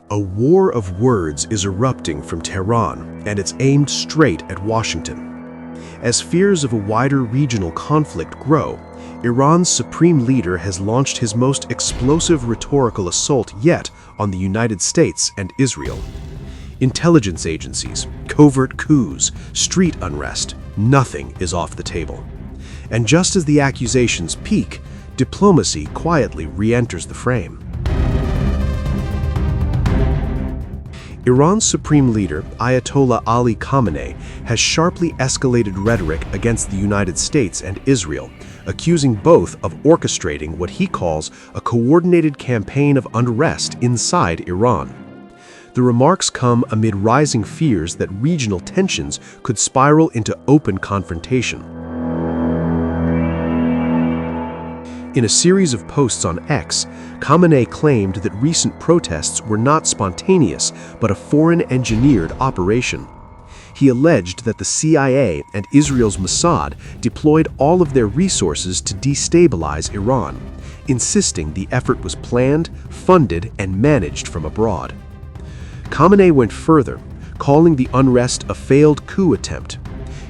A war of words is erupting from Tehran, and it's aimed straight at Washington. As fears of a wider regional conflict grow, Iran's supreme leader has launched his most explosive rhetorical assault yet on the United States and Israel. Intelligence agencies, covert coups, street unrest, nothing is off the table. And just as the accusations peak, diplomacy quietly re-enters the frame. Iran's supreme leader, Ayatollah Ali Khamenei, has sharply escalated rhetoric against the United States and Israel, accusing both of orchestrating what he calls a coordinated campaign of unrest inside Iran. The remarks come amid rising fears that regional tensions could spiral into open confrontation. In a series of posts on X, Khamenei claimed that recent protests were not spontaneous, but a foreign-engineered operation. He alleged that the CIA and Israel's Mossad deployed all of their resources to destabilize Iran, insisting the effort was planned, funded, and managed from abroad. Khamenei went further, calling the unrest a failed coup attempt.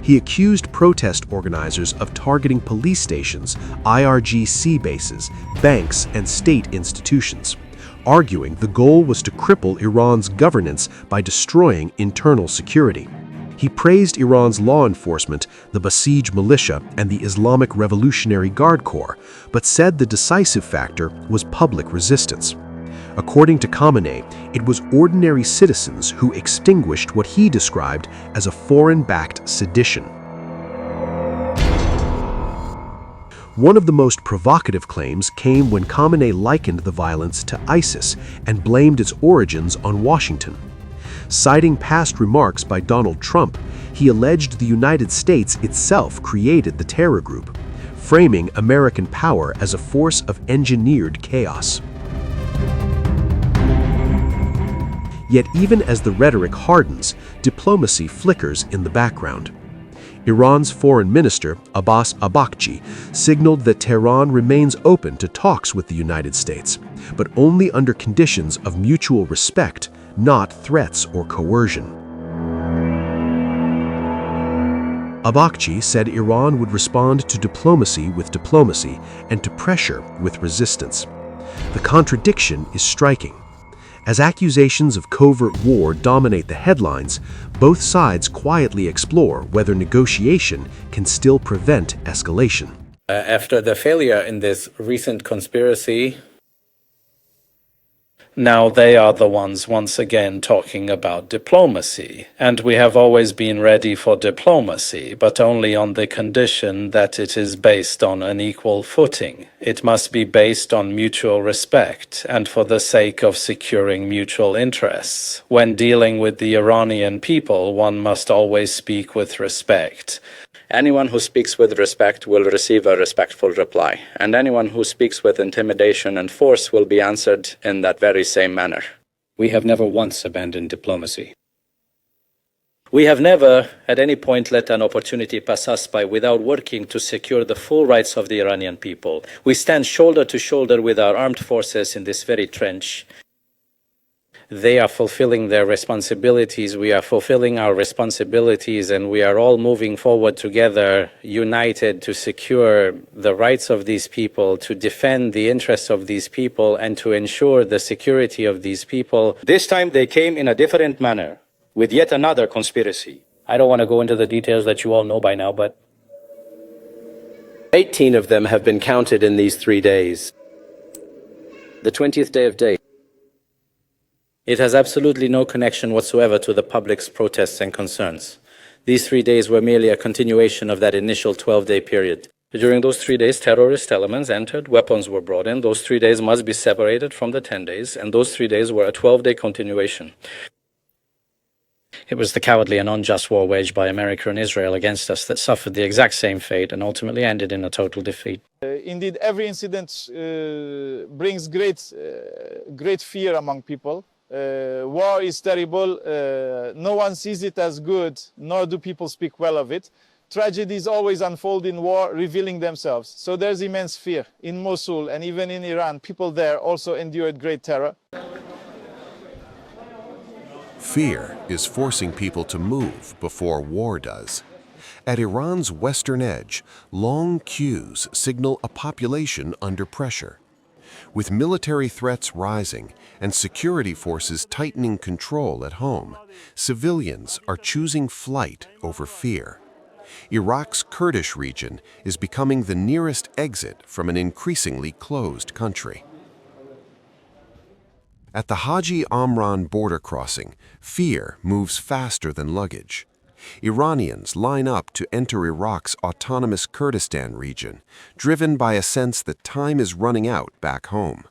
He accused protest organizers of targeting police stations, IRGC bases, banks, and state institutions, arguing the goal was to cripple Iran's governance by destroying internal security. He praised Iran's law enforcement, the Basij militia, and the Islamic Revolutionary Guard Corps, but said the decisive factor was public resistance. According to Khamenei, it was ordinary citizens who extinguished what he described as a foreign-backed sedition. One of the most provocative claims came when Khamenei likened the violence to ISIS and blamed its origins on Washington. Citing past remarks by Donald Trump, he alleged the United States itself created the terror group, framing American power as a force of engineered chaos. Yet even as the rhetoric hardens, diplomacy flickers in the background. Iran's foreign minister, Abbas Araghchi, signaled that Tehran remains open to talks with the United States, but only under conditions of mutual respect, not threats or coercion. Araghchi said Iran would respond to diplomacy with diplomacy and to pressure with resistance. The contradiction is striking. As accusations of covert war dominate the headlines, both sides quietly explore whether negotiation can still prevent escalation. After the failure in this recent conspiracy, now they are the ones once again talking about diplomacy. And we have always been ready for diplomacy, but only on the condition that it is based on an equal footing. It must be based on mutual respect and for the sake of securing mutual interests. When dealing with the Iranian people, one must always speak with respect. Anyone who speaks with respect will receive a respectful reply, and anyone who speaks with intimidation and force will be answered in that very same manner. We have never once abandoned diplomacy. We have never, at any point, let an opportunity pass us by without working to secure the full rights of the Iranian people. We stand shoulder to shoulder with our armed forces in this very trench. They are fulfilling their responsibilities, we are fulfilling our responsibilities, and we are all moving forward together, united to secure the rights of these people, to defend the interests of these people, and to ensure the security of these people. This time they came in a different manner, with yet another conspiracy. I don't want to go into the details that you all know by now, but 18 of them have been counted in these 3 days. The 20th day of day. it has absolutely no connection whatsoever to the public's protests and concerns. These 3 days were merely a continuation of that initial 12-day period. During those 3 days, terrorist elements entered, weapons were brought in. Those 3 days must be separated from the 10 days, and those 3 days were a 12-day continuation. It was the cowardly and unjust war waged by America and Israel against us that suffered the exact same fate and ultimately ended in a total defeat. Indeed, every incident brings great fear among people. War is terrible. No one sees it as good, nor do people speak well of it. Tragedies always unfold in war, revealing themselves. So there's immense fear. In Mosul and even in Iran, people there also endured great terror. Fear is forcing people to move before war does. At Iran's western edge, long queues signal a population under pressure. With military threats rising and security forces tightening control at home, civilians are choosing flight over fear. Iraq's Kurdish region is becoming the nearest exit from an increasingly closed country. At the Haji Amran border crossing, fear moves faster than luggage. Iranians line up to enter Iraq's autonomous Kurdistan region, driven by a sense that time is running out back home.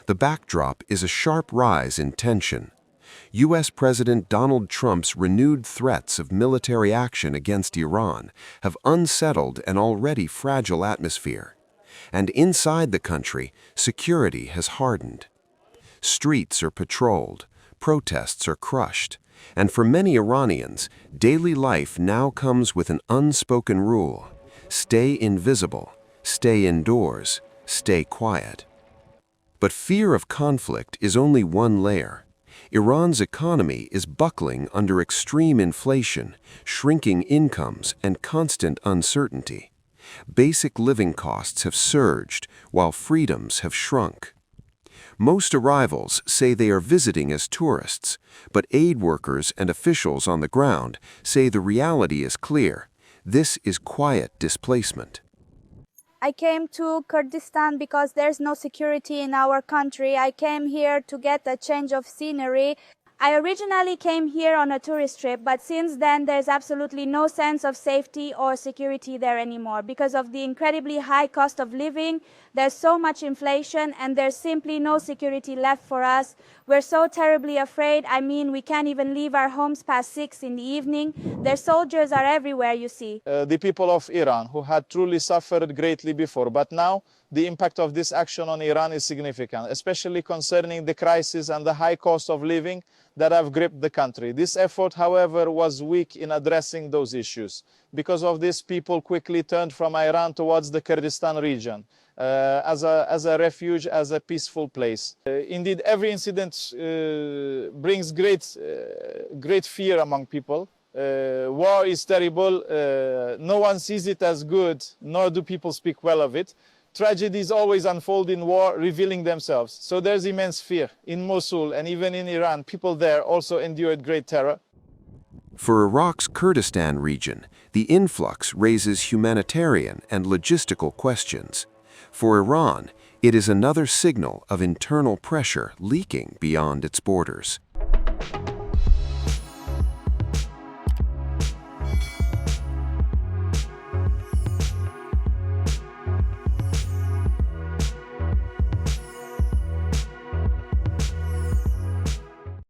The backdrop is a sharp rise in tension. U.S. President Donald Trump's renewed threats of military action against Iran have unsettled an already fragile atmosphere. And inside the country, security has hardened. Streets are patrolled, protests are crushed, and for many Iranians, daily life now comes with an unspoken rule: stay invisible, stay indoors, stay quiet. But fear of conflict is only one layer. Iran's economy is buckling under extreme inflation, shrinking incomes, and constant uncertainty. Basic living costs have surged, while freedoms have shrunk. Most arrivals say they are visiting as tourists, but aid workers and officials on the ground say the reality is clear. This is quiet displacement. I came to Kurdistan because there's no security in our country. I came here to get a change of scenery. I originally came here on a tourist trip, but since then there's absolutely no sense of safety or security there anymore. Because of the incredibly high cost of living, there's so much inflation and there's simply no security left for us. We're so terribly afraid. I mean, we can't even leave our homes past 6 in the evening. Their soldiers are everywhere, you see. The people of Iran, who had truly suffered greatly before, but now the impact of this action on Iran is significant, especially concerning the crisis and the high cost of living that have gripped the country. This effort, however, was weak in addressing those issues. Because of this, people quickly turned from Iran towards the Kurdistan region as a refuge, as a peaceful place. Indeed, every incident brings great fear among people. War is terrible. No one sees it as good, nor do people speak well of it. Tragedies always unfold in war, revealing themselves. So there's immense fear. In Mosul and even in Iran, people there also endured great terror. For Iraq's Kurdistan region, the influx raises humanitarian and logistical questions. For Iran, it is another signal of internal pressure leaking beyond its borders.